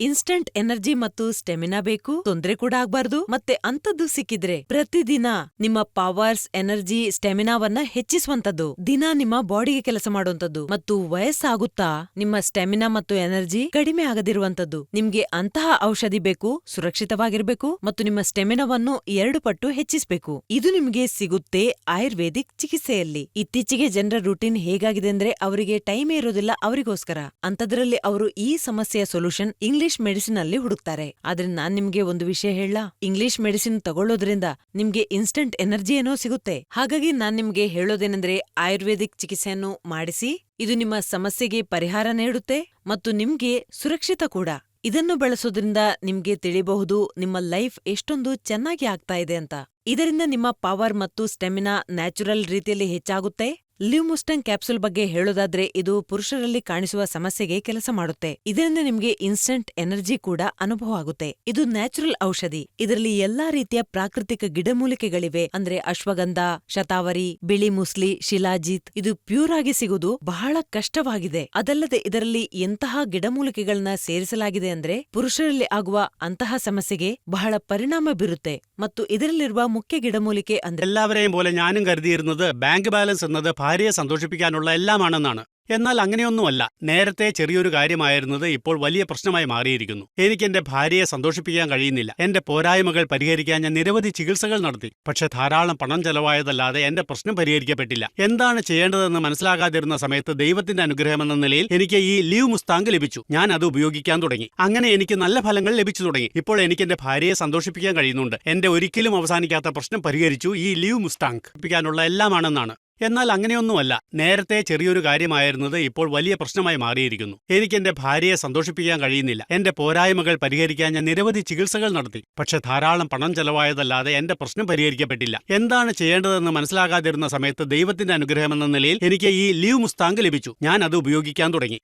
Instant energy ಮತ್ತು stamina ಬೇಕು, ತೊಂದ್ರೆ ಕೂಡ ಆಗ್ಬಾರ್ದು. ಮತ್ತೆ ಅಂತದ್ದು ಸಿಕ್ಕಿದ್ರೆ ಪ್ರತಿದಿನ ನಿಮ್ಮ ಪವರ್ಸ್, ಎನರ್ಜಿ, ಸ್ಟೆಮಿನಾವನ್ನ ಹೆಚ್ಚಿಸುವಂತದ್ದು, ದಿನ ನಿಮ್ಮ ಬಾಡಿಗೆ ಕೆಲಸ ಮಾಡುವಂತದ್ದು. ಮತ್ತು ವಯಸ್ಸಾಗುತ್ತಾ ನಿಮ್ಮ ಸ್ಟೆಮಿನಾ ಮತ್ತು ಎನರ್ಜಿ ಕಡಿಮೆ ಆಗದಿರುವಂತದ್ದು. ನಿಮ್ಗೆ ಅಂತಹ ಔಷಧಿ ಬೇಕು, ಸುರಕ್ಷಿತವಾಗಿರ್ಬೇಕು ಮತ್ತು ನಿಮ್ಮ ಸ್ಟೆಮಿನಾವನ್ನು 2 ಪಟ್ಟು ಹೆಚ್ಚಿಸಬೇಕು. ಇದು ನಿಮ್ಗೆ ಸಿಗುತ್ತೆ ಆಯುರ್ವೇದಿಕ್ ಚಿಕಿತ್ಸೆಯಲ್ಲಿ. ಇತ್ತೀಚೆಗೆ ಜನರ ರೂಟೀನ್ ಹೇಗಾಗಿದೆ ಅಂದ್ರೆ ಅವರಿಗೆ ಟೈಮೇ ಇರೋದಿಲ್ಲ ಅವರಿಗೋಸ್ಕರ. ಅಂತದ್ರಲ್ಲಿ ಅವರು ಈ ಸಮಸ್ಯೆಯ ಸೊಲ್ಯೂಷನ್ ಇಂಗ್ಲಿಷ್ ಮೆಡಿಸಿನ್ ಅಲ್ಲಿ ಹುಡುಕ್ತಾರೆ. ಆದ್ರೆ ನಾನ್ ನಿಮ್ಗೆ ಒಂದು ವಿಷಯ ಹೇಳಲಾ, ಇಂಗ್ಲಿಷ್ ಮೆಡಿಸಿನ್ ತಗೊಳ್ಳೋದ್ರಿಂದ ನಿಮ್ಗೆ ಇನ್ಸ್ಟಂಟ್ ಎನರ್ಜಿ ಏನೋ ಸಿಗುತ್ತೆ. ಹಾಗಾಗಿ ನಾನ್ ನಿಮ್ಗೆ ಹೇಳೋದೇನೆಂದ್ರೆ ಆಯುರ್ವೇದಿಕ್ ಚಿಕಿತ್ಸೆಯನ್ನು ಮಾಡಿಸಿ. ಇದು ನಿಮ್ಮ ಸಮಸ್ಯೆಗೆ ಪರಿಹಾರ ನೀಡುತ್ತೆ ಮತ್ತು ನಿಮ್ಗೆ ಸುರಕ್ಷಿತ ಕೂಡ. ಇದನ್ನು ಬಳಸೋದ್ರಿಂದ ನಿಮ್ಗೆ ತಿಳಿಬಹುದು ನಿಮ್ಮ ಲೈಫ್ ಎಷ್ಟೊಂದು ಚೆನ್ನಾಗಿ ಆಗ್ತಾ ಇದೆ ಅಂತ. ಇದರಿಂದ ನಿಮ್ಮ ಪವರ್ ಮತ್ತು ಸ್ಟೆಮಿನಾ ನ್ಯಾಚುರಲ್ ರೀತಿಯಲ್ಲಿ ಹೆಚ್ಚಾಗುತ್ತೆ. ಲಿವ್ ಮುಸ್ಟಂಗ್ ಕ್ಯಾಪ್ಸೂಲ್ ಬಗ್ಗೆ ಹೇಳೋದಾದ್ರೆ ಇದು ಪುರುಷರಲ್ಲಿ ಕಾಣಿಸುವ ಸಮಸ್ಯೆಗೆ ಕೆಲಸ ಮಾಡುತ್ತೆ. ಇದರಿಂದ ನಿಮ್ಗೆ ಇನ್ಸ್ಟಂಟ್ ಎನರ್ಜಿ ಕೂಡ ಅನುಭವ ಆಗುತ್ತೆ. ಇದು ನ್ಯಾಚುರಲ್ ಔಷಧಿ. ಇದರಲ್ಲಿ ಎಲ್ಲಾ ರೀತಿಯ ಪ್ರಾಕೃತಿಕ ಗಿಡಮೂಲಿಕೆಗಳಿವೆ. ಅಂದ್ರೆ ಅಶ್ವಗಂಧ, ಶತಾವರಿ, ಬಿಳಿ ಮುಸ್ಲಿ, ಶಿಲಾಜಿತ್. ಇದು ಪ್ಯೂರ್ ಆಗಿ ಸಿಗುವುದು ಬಹಳ ಕಷ್ಟವಾಗಿದೆ. ಅದಲ್ಲದೆ ಇದರಲ್ಲಿ ಎಂತಹ ಗಿಡಮೂಲಿಕೆಗಳನ್ನ ಸೇರಿಸಲಾಗಿದೆ ಅಂದ್ರೆ ಪುರುಷರಲ್ಲಿ ಆಗುವ ಅಂತಹ ಸಮಸ್ಯೆಗೆ ಬಹಳ ಪರಿಣಾಮ ಬೀರುತ್ತೆ. ಮತ್ತು ಇದರಲ್ಲಿರುವ മുഖ്യ ಗಿಡಮೂಲಿಕೆ ಅಂದ್ರೆ എല്ലാവരെയും പോലെ ഞാനും കരുതിയിരുന്നത് ബാങ്ക് ബാലൻസ് എന്നത് ഭാര്യയെ സന്തോഷിപ്പിക്കാനുള്ള എല്ലാമാണെന്നാണ്. എന്നാൽ അങ്ങനെയൊന്നുമല്ല. നേരത്തെ ചെറിയൊരു കാര്യമായിരുന്നത് ഇപ്പോൾ വലിയ പ്രശ്നമായി മാറിയിരിക്കുന്നു. എനിക്ക് എന്റെ ഭാര്യയെ സന്തോഷിപ്പിക്കാൻ കഴിയുന്നില്ല. എന്റെ പോരായ്മകൾ പരിഹരിക്കാൻ ഞാൻ നിരവധി ചികിത്സകൾ നടത്തി. പക്ഷെ ധാരാളം പണം ചെലവായതല്ലാതെ എന്റെ പ്രശ്നം പരിഹരിക്കപ്പെട്ടില്ല. എന്താണ് ചെയ്യേണ്ടതെന്ന് മനസ്സിലാകാതിരുന്ന സമയത്ത് ദൈവത്തിന്റെ അനുഗ്രഹമെന്ന നിലയിൽ എനിക്ക് ഈ ലീവ് മുസ്താങ്ക് ലഭിച്ചു. ഞാൻ അത് ഉപയോഗിക്കാൻ തുടങ്ങി. അങ്ങനെ എനിക്ക് നല്ല ഫലങ്ങൾ ലഭിച്ചു തുടങ്ങി. ഇപ്പോൾ എനിക്ക് എന്റെ ഭാര്യയെ സന്തോഷിപ്പിക്കാൻ കഴിയുന്നുണ്ട്. എന്റെ ഒരിക്കലും അവസാനിക്കാത്ത പ്രശ്നം പരിഹരിച്ചു ഈ ലീവ് മുസ്താങ്ക്. പ്പിക്കാനുള്ള എല്ലാമാണെന്നാണ്. എന്നാൽ അങ്ങനെയൊന്നുമല്ല. നേരത്തെ ചെറിയൊരു കാര്യമായിരുന്നത് ഇപ്പോൾ വലിയ പ്രശ്നമായി മാറിയിരിക്കുന്നു. എനിക്ക് എന്റെ ഭാര്യയെ സന്തോഷിപ്പിക്കാൻ കഴിയുന്നില്ല. എന്റെ പോരായ്മകൾ പരിഹരിക്കാൻ ഞാൻ നിരവധി ചികിത്സകൾ നടത്തി. പക്ഷെ ധാരാളം പണം ചെലവായതല്ലാതെ എന്റെ പ്രശ്നം പരിഹരിക്കപ്പെട്ടില്ല. എന്താണ് ചെയ്യേണ്ടതെന്ന് മനസ്സിലാകാതിരുന്ന സമയത്ത് ദൈവത്തിന്റെ അനുഗ്രഹമെന്ന നിലയിൽ എനിക്ക് ഈ ലീവ് മുസ്താങ്ക് ലഭിച്ചു. ഞാൻ അത് ഉപയോഗിക്കാൻ തുടങ്ങി.